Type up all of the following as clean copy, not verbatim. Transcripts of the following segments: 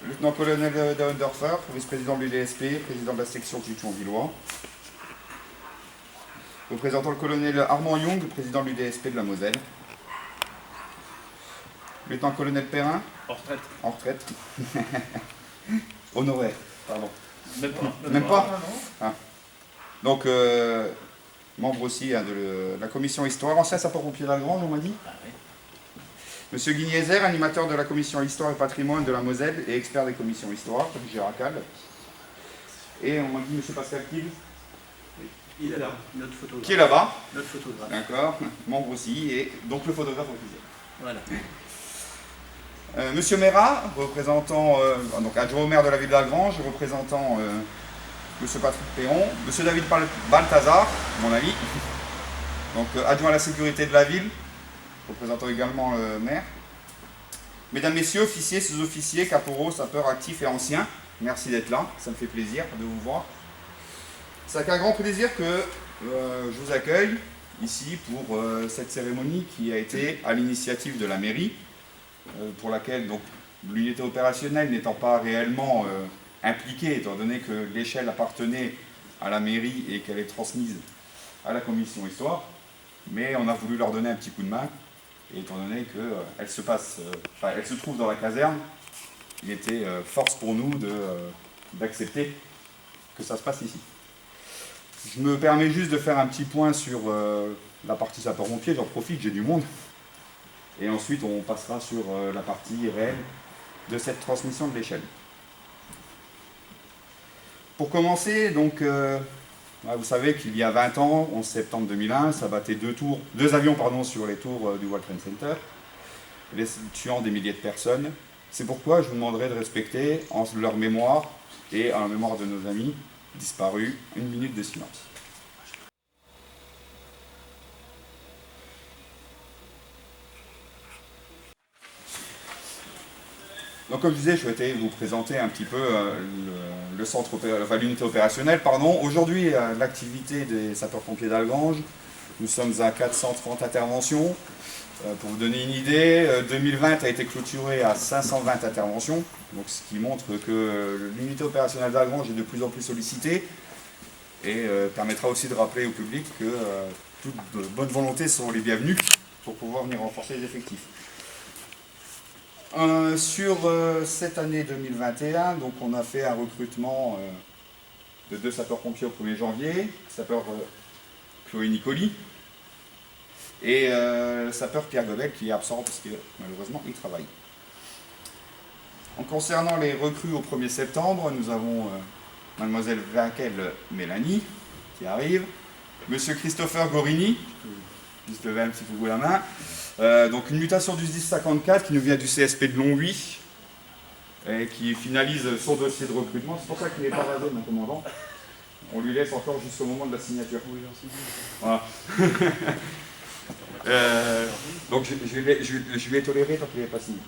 Lieutenant-colonel Dauendorfer, vice-président de l'UDSP, président de la section Tuchon-Villois. Représentant le colonel Armand Young, président de l'UDSP de la Moselle. Lieutenant-colonel Perrin. En retraite. En retraite. Honoraire, pardon. Même pas. Même pas. Ah. Donc, membre aussi de la commission histoire, ancien sapeur-pompier d'Algrange, on m'a dit. Ah, oui. Monsieur Guignézer, animateur de la commission histoire et patrimoine de la Moselle et expert des commissions histoire, Géracal. Et on m'a dit monsieur Pascal Kiel. Il est là, notre photographe. Qui est là-bas. Notre photographe. D'accord, membre aussi, et donc le photographe officiel. Voilà. Monsieur Mera, représentant, donc adjoint au maire de la ville d'Algrange, représentant monsieur Patrick Perron, monsieur David Balthazar, mon ami, donc adjoint à la sécurité de la ville, représentant également le maire. Mesdames, messieurs, officiers, sous-officiers, caporaux, sapeurs actifs et anciens, merci d'être là, ça me fait plaisir de vous voir. C'est avec un grand plaisir que je vous accueille ici pour cette cérémonie qui a été à l'initiative de la mairie, pour laquelle donc l'unité opérationnelle n'étant pas réellement impliquée, étant donné que l'échelle appartenait à la mairie et qu'elle est transmise à la commission histoire, mais on a voulu leur donner un petit coup de main, et étant donné qu'elle elle se trouve dans la caserne, il était force pour nous d'accepter que ça se passe ici. Je me permets juste de faire un petit point sur la partie sapeur-pompier, j'en profite, j'ai du monde. Et ensuite, on passera sur la partie réelle de cette transmission de l'échelle. Pour commencer, donc, vous savez qu'il y a 20 ans, 11 septembre 2001, ça battait deux avions sur les tours du World Trade Center, tuant des milliers de personnes. C'est pourquoi je vous demanderai de respecter, en leur mémoire et en la mémoire de nos amis disparus, 1 minute de silence. Donc comme je disais, je souhaitais vous présenter un petit peu l'unité opérationnelle. Aujourd'hui, l'activité des sapeurs-pompiers d'Algrange, nous sommes à 430 interventions. Pour vous donner une idée, 2020 a été clôturé à 520 interventions, donc ce qui montre que l'unité opérationnelle d'Algrange est de plus en plus sollicitée et permettra aussi de rappeler au public que toutes bonnes volontés sont les bienvenues pour pouvoir venir renforcer les effectifs. Sur cette année 2021, donc on a fait un recrutement de 2 sapeurs-pompiers au 1er janvier, sapeur Chloé Nicoli et sapeur Pierre Gobel qui est absent parce que malheureusement il travaille. En concernant les recrues au 1er septembre, nous avons mademoiselle Vaquel Mélanie qui arrive, monsieur Christopher Gorini, juste lever un petit peu la main. Donc une mutation du SDIS 54 qui nous vient du CSP de Longwy et qui finalise son dossier de recrutement. C'est pour ça qu'il n'est pas rasé, mon commandant. On lui laisse encore jusqu'au moment de la signature. Voilà. Donc je vais tolérer tant qu'il n'est pas signé.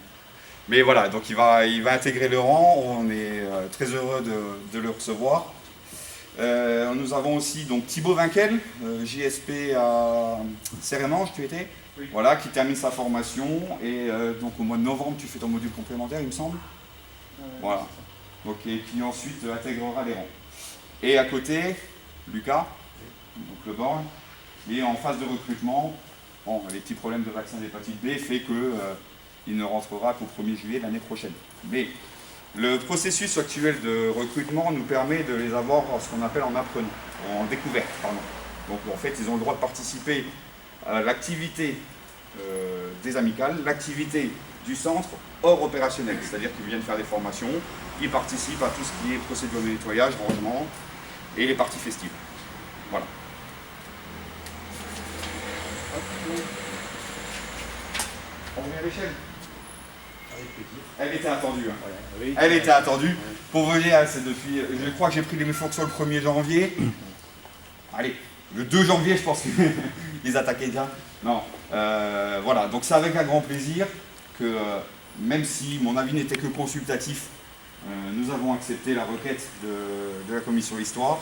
Mais voilà, donc il va intégrer le rang. On est très heureux de le recevoir. Nous avons aussi donc Thibaut Vinquel, JSP à Cérémange, tu étais ? Oui. Voilà, qui termine sa formation et donc au mois de novembre tu fais ton module complémentaire il me semble. Voilà. Donc, et qui ensuite intégrera les rangs. Et à côté, Lucas, donc le borgne, est en phase de recrutement. Bon, les petits problèmes de vaccin d'hépatite B fait qu'il ne rentrera qu'au 1er juillet de l'année prochaine. Mais le processus actuel de recrutement nous permet de les avoir ce qu'on appelle en apprenant, en découverte, pardon. Donc en fait, ils ont le droit de participer à l'activité des amicales, l'activité du centre hors opérationnel, c'est-à-dire qu'ils viennent faire des formations, ils participent à tout ce qui est procédure de nettoyage, rangement et les parties festives. Voilà. On revient à l'échelle. Elle était attendue. Hein. Oui. Elle était attendue. Pour vous dire, c'est depuis. Je crois que j'ai pris les fonctions le 1er janvier. Allez, le 2 janvier, je pense qu'ils attaquaient déjà. Non. Voilà, donc c'est avec un grand plaisir que, même si mon avis n'était que consultatif, nous avons accepté la requête de la commission histoire.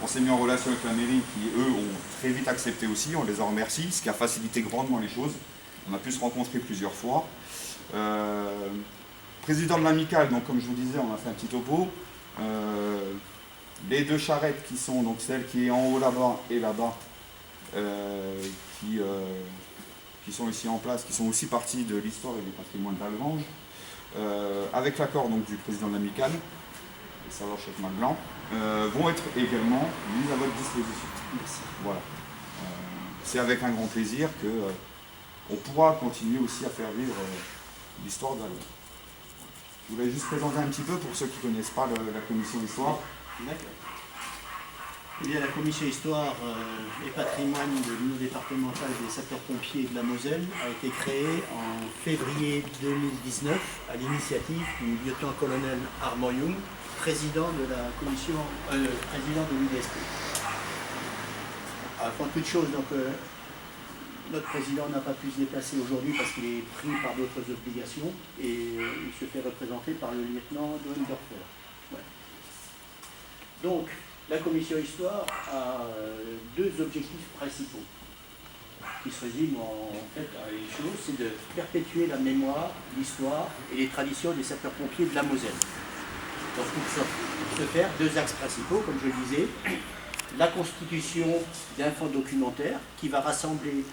On s'est mis en relation avec la mairie qui, eux, ont très vite accepté aussi. On les en remercie, ce qui a facilité grandement les choses. On a pu se rencontrer plusieurs fois. président de l'amicale, donc comme je vous disais, on a fait un petit topo. Les deux charrettes qui sont, donc celle qui est en haut là-bas et là-bas, qui sont ici en place, qui sont aussi partie de l'histoire et du patrimoine d'Algrange, avec l'accord donc du président de l'amicale, le sergent chef Maglan, vont être également mises à votre disposition. Merci. Voilà. C'est avec un grand plaisir que on pourra continuer aussi à faire vivre l'histoire d'Algrange. Je voulais juste présenter un petit peu pour ceux qui ne connaissent pas la commission d'histoire. D'accord. Eh bien, la commission histoire et patrimoine de l'Union départementale des sapeurs-pompiers de la Moselle a été créée en février 2019 à l'initiative du lieutenant-colonel Armand Young, président de la commission, président de l'UDSP. Avant toute chose, donc, notre président n'a pas pu se déplacer aujourd'hui parce qu'il est pris par d'autres obligations et il se fait représenter par le lieutenant Dohendorfer. Ouais. Donc, la commission histoire a deux objectifs principaux qui se résument en fait à une chose, c'est de perpétuer la mémoire, l'histoire et les traditions des sapeurs-pompiers de la Moselle. Donc pour ce faire, deux axes principaux, comme je le disais, la constitution d'un fonds documentaire qui va rassembler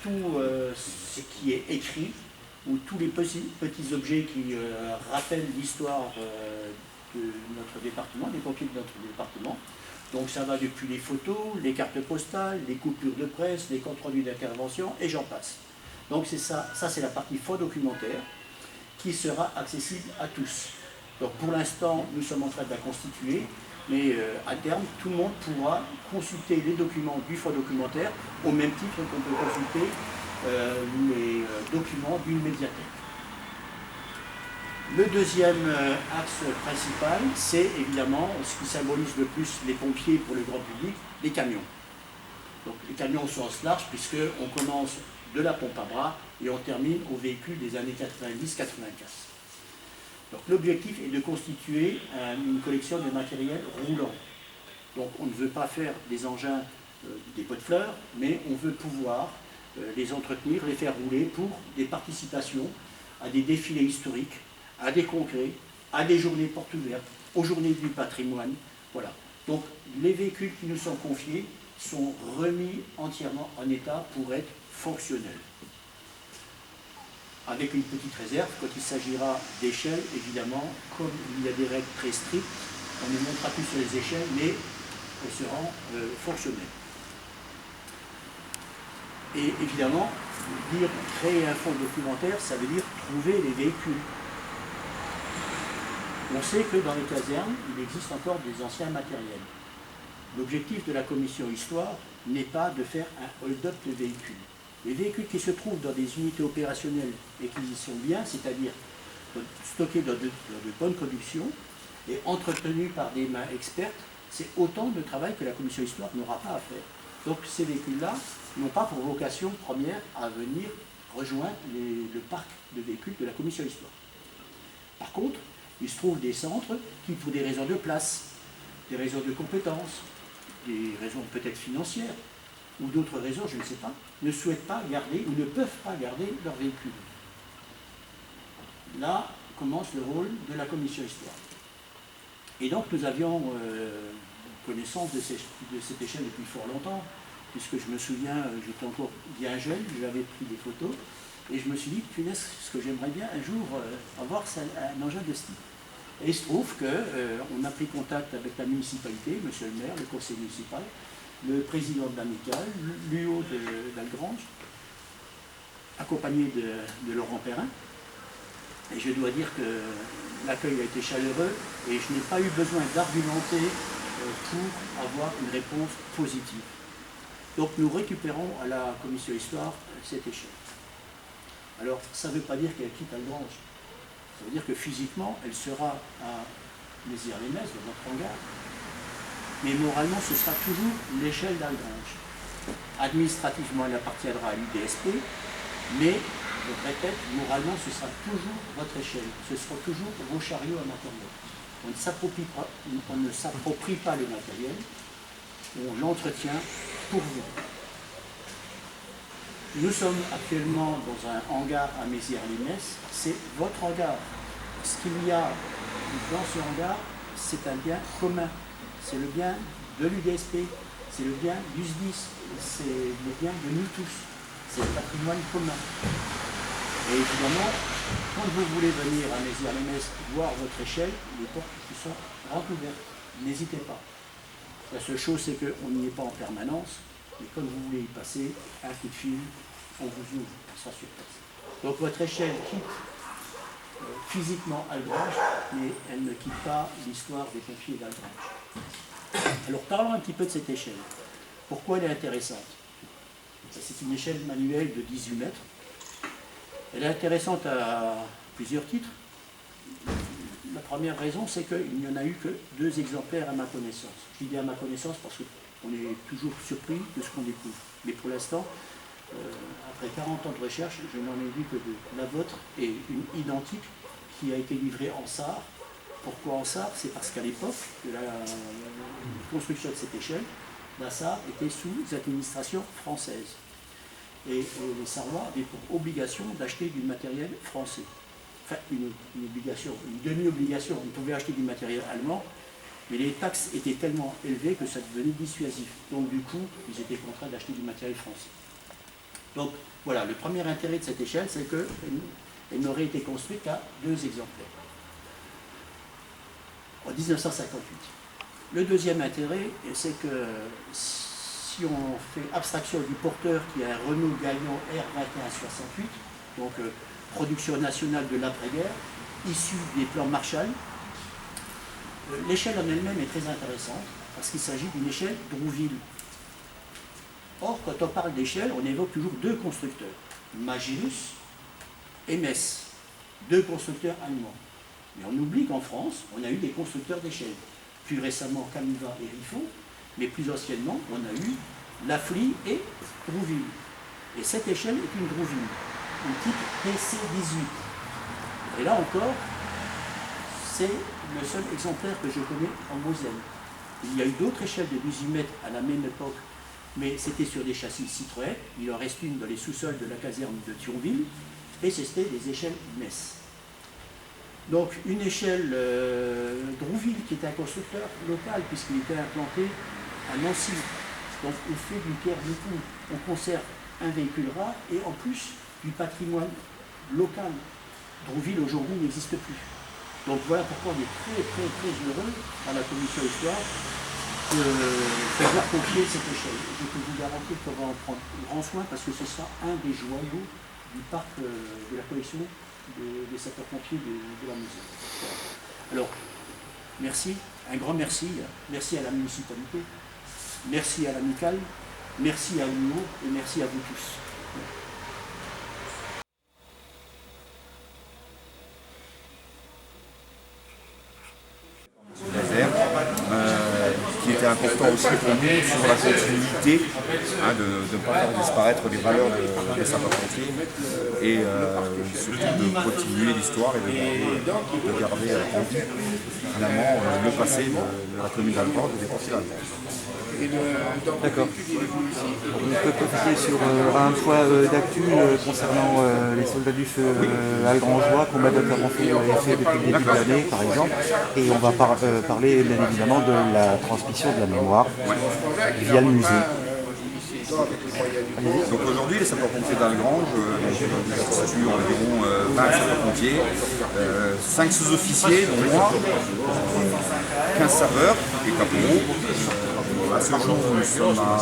tout ce qui est écrit ou tous les petits objets qui rappellent l'histoire de notre département, des pompiers de notre département. Donc ça va depuis les photos, les cartes postales, les coupures de presse, les comptes rendus d'intervention et j'en passe. Donc c'est ça c'est la partie fond documentaire qui sera accessible à tous. Donc pour l'instant, nous sommes en train de la constituer, mais à terme, tout le monde pourra consulter les documents du fond documentaire au même titre qu'on peut consulter les documents d'une médiathèque. Le deuxième axe principal, c'est évidemment ce qui symbolise le plus les pompiers pour le grand public, les camions. Donc les camions au sens large, puisqu'on commence de la pompe à bras et on termine au véhicule des années 90-95. Donc l'objectif est de constituer une collection de matériel roulant. Donc on ne veut pas faire des engins, des pots de fleurs, mais on veut pouvoir les entretenir, les faire rouler pour des participations à des défilés historiques, à des congrès, à des journées portes ouvertes, aux journées du patrimoine. Voilà. Donc les véhicules qui nous sont confiés sont remis entièrement en état pour être fonctionnels. Avec une petite réserve, quand il s'agira d'échelles, évidemment, comme il y a des règles très strictes, on ne montera plus sur les échelles, mais elles seront fonctionnelles. Et évidemment, dire créer un fonds documentaire, ça veut dire trouver les véhicules. On sait que dans les casernes, il existe encore des anciens matériels. L'objectif de la commission histoire n'est pas de faire un hold-up de véhicules. Les véhicules qui se trouvent dans des unités opérationnelles et qui y sont bien, c'est-à-dire stockés dans de bonnes conditions et entretenus par des mains expertes, c'est autant de travail que la commission histoire n'aura pas à faire. Donc ces véhicules-là n'ont pas pour vocation première à venir rejoindre le parc de véhicules de la commission histoire. Par contre, il se trouve des centres qui, pour des raisons de place, des raisons de compétences, des raisons peut-être financières, ou d'autres raisons, je ne sais pas, ne souhaitent pas garder ou ne peuvent pas garder leur véhicule. Là commence le rôle de la commission histoire. Et donc nous avions connaissance de cette échelle depuis fort longtemps, puisque je me souviens, j'étais encore bien jeune, j'avais pris des photos, et je me suis dit, punaise, ce que j'aimerais bien un jour avoir, c'est un engin de ce type. Et il se trouve qu'on a pris contact avec la municipalité, monsieur le maire, le conseil municipal, le président de l'amicale, l'UO d'Algrange, accompagné de Laurent Perrin. Et je dois dire que l'accueil a été chaleureux et je n'ai pas eu besoin d'argumenter pour avoir une réponse positive. Donc nous récupérons à la commission histoire cette échelle. Alors ça ne veut pas dire qu'elle quitte Algrange. Ça veut dire que physiquement, elle sera à Mézières-les-Messes, dans notre hangar. Mais moralement, ce sera toujours l'échelle d'Algrange. Administrativement, elle appartiendra à l'UDSP, mais, je répète, moralement, ce sera toujours votre échelle. Ce sera toujours vos chariots à matériel. On ne s'approprie pas le matériel, on l'entretient pour vous. Nous sommes actuellement dans un hangar à Mézières-les-Messes, c'est votre hangar. ce qu'il y a dans ce hangar, c'est un bien commun. C'est le bien de l'UDSP, c'est le bien du SDIS, c'est le bien de nous tous. C'est le patrimoine commun. Et évidemment, quand vous voulez venir à Mézières-les-Messes voir votre échelle, les portes qui sont grandes ouvertes. N'hésitez pas. La seule chose, c'est qu'on n'y est pas en permanence, mais quand vous voulez y passer, un coup de fil, on vous ouvre, on sera sur place. Donc votre échelle quitte physiquement Algrange, mais elle ne quitte pas l'histoire des pompiers d'Algrange. Alors parlons un petit peu de cette échelle. Pourquoi elle est intéressante? C'est une échelle manuelle de 18 mètres. Elle est intéressante à plusieurs titres. La première raison, c'est qu'il n'y en a eu que 2 exemplaires à ma connaissance. Je dis à ma connaissance parce qu'on est toujours surpris de ce qu'on découvre. Mais pour l'instant, après 40 ans de recherche, je n'en ai vu que 2. La vôtre est une identique qui a été livrée en SAR. Pourquoi en SAR? C'est parce qu'à l'époque de la construction de cette échelle, la SAR était sous administration française. Et les Sarrois avaient pour obligation d'acheter du matériel français. Enfin, une obligation, une demi-obligation. Ils pouvaient acheter du matériel allemand, mais les taxes étaient tellement élevées que ça devenait dissuasif. Donc du coup, ils étaient contraints d'acheter du matériel français. Donc voilà, le premier intérêt de cette échelle, c'est qu'elle n'aurait été construite qu'à 2 exemplaires. En 1958. Le deuxième intérêt, c'est que si on fait abstraction du porteur qui est un Renault Galion R2168, donc production nationale de l'après-guerre, issue des plans Marshall, l'échelle en elle-même est très intéressante parce qu'il s'agit d'une échelle Drouville. Or, quand on parle d'échelle, on évoque toujours 2 constructeurs, Magirus et Metz, 2 constructeurs allemands. Mais on oublie qu'en France, on a eu des constructeurs d'échelles. Plus récemment, Camiva et Riffon, mais plus anciennement, on a eu Lafly et Drouville. Et cette échelle est une Drouville, une type PC18. Et là encore, c'est le seul exemplaire que je connais en Moselle. Il y a eu d'autres échelles de 18 mètres à la même époque, mais c'était sur des châssis Citroën. Il en reste une dans les sous-sols de la caserne de Thionville, et c'était des échelles Metz. Donc une échelle Drouville, qui est un constructeur local, puisqu'il était implanté à Nancy. Donc on fait d'une pierre deux coups. On conserve un véhicule rare et en plus du patrimoine local. Drouville aujourd'hui n'existe plus. Donc voilà pourquoi on est très heureux à la commission histoire de faire confier cette échelle. Je peux vous garantir qu'on va en prendre grand soin parce que ce sera un des joyaux du parc de la collection des sapeurs-pompiers de la maison. Alors, merci, un grand merci. Merci à la municipalité, merci à l'amicale, merci à l'UO et merci à vous tous. Qui était important aussi pour nous sur la continuité, de ne pas faire disparaître les valeurs des sapeurs-pompiers et surtout de continuer l'histoire et de garder en vie finalement le passé de la commune d'Algrange et des pompiers d'Algrange. D'accord. On peut profiter sur un point d'actu concernant les soldats du feu algrangeois qu'on m'a notamment fait depuis le début de l'année par exemple, et on va parler bien évidemment de la transmission de la mémoire via le musée. Donc aujourd'hui, les sapeurs-pompiers d'Algrange constituent environ 20 sapeurs-pompiers, 5 sous-officiers, dont moi, 15 saveurs et caporaux. À ce jour, nous sommes à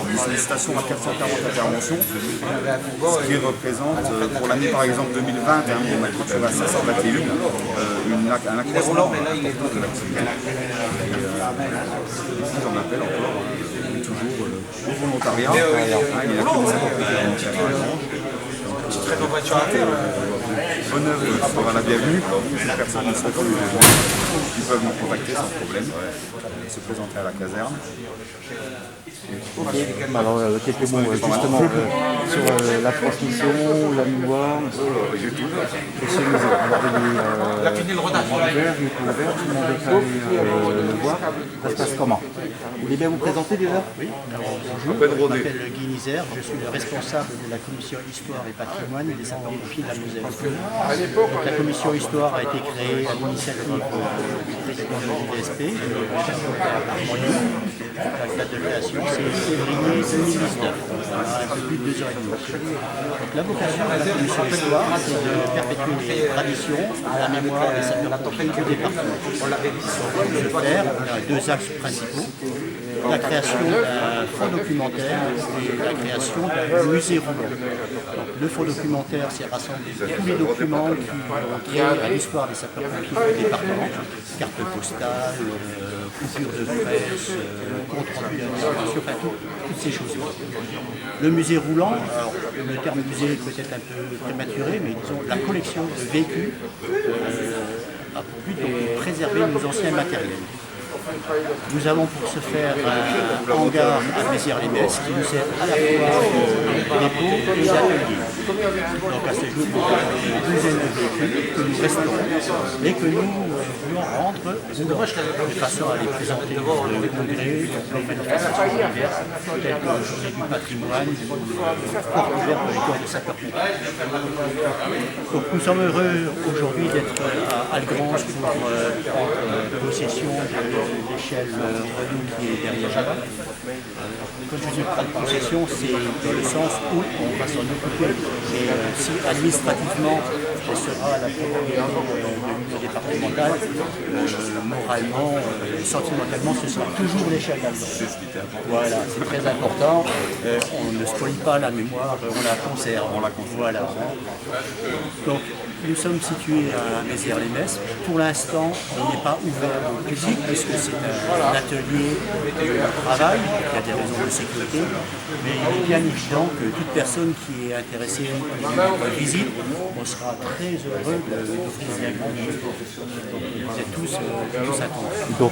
une sollicitation à 440 interventions, ce qui représente, pour l'année par exemple 2020, on a clôturé à 521, un accroissement de l'activité. Et j'en appelle encore toujours au volontariat. Il y a que des sapeurs-pompiers volontaires à Algrange. Bonne œuvre sera la bienvenue. Si personne ne souhaite venir, ils peuvent nous contacter sans problème, se présenter à la caserne. Ok, alors quelques mots justement sur la transmission, la mémoire, et ce musée. Alors il est ouvert, tout le monde est allé le voir. Ça se passe comment? Vous voulez bien vous présenter déjà? Oui, alors, bonjour, je m'appelle Guy Nizer, je suis le responsable de la commission Histoire et Patrimoine des sapeurs-pompiers de la Moselle. Donc, la commission Histoire a été créée à l'initiative du président de l'IDSP, Armand. La date de création, c'est février 2019, un peu plus de 2 ans et demi. Donc, la vocation de la commission Histoire, c'est de perpétuer les traditions à la mémoire des sapeurs-pompiers du département. Pour ce faire, on a 2 axes principaux. La création d'un fonds documentaire et la création d'un musée roulant. Donc, le fonds documentaire, c'est rassembler tous les documents qui ont trait à l'histoire des sapeurs-pompiers du département, cartes postales, coupures de presse, compte rendu d'intervention, enfin toutes ces choses-là. Le musée roulant, alors le terme musée est peut-être un peu prématuré, mais disons la collection de véhicules a pour but de préserver nos anciens matériels. Nous avons pour ce faire un hangar à Mézières-les-Messes qui nous sert à la fois de dépôt et d'atelier. Donc à ce jour, nous avons une douzaine de véhicules que nous restaurons et que nous voulons rendre de façon à les présenter au congrès, aux manifestations diverses, telles que la journée du patrimoine ou porte ouverte pour les corps de sapeurs-pompiers. Donc nous sommes heureux aujourd'hui d'être à Algrange pour prendre possession de l'échelle Renault qui est derrière là. Quand je dis prendre possession, c'est dans le sens où on va s'en occuper. Mais si administrativement, elle sera à la propriété de l'union départementale, moralement, sentimentalement, ce sera toujours l'échelle d'Algrange. Voilà, c'est très important. On ne spolie pas la mémoire, on la conserve. Voilà. Donc, nous sommes situés à Mézières-les-Messes. Pour l'instant, on n'est pas ouvert au public puisque c'est un atelier de travail qui a des raisons de sécurité. Mais il est bien évident que toute personne qui est intéressée par une visite, on sera très heureux d'offrir un grand. Vous êtes tous attendus. Donc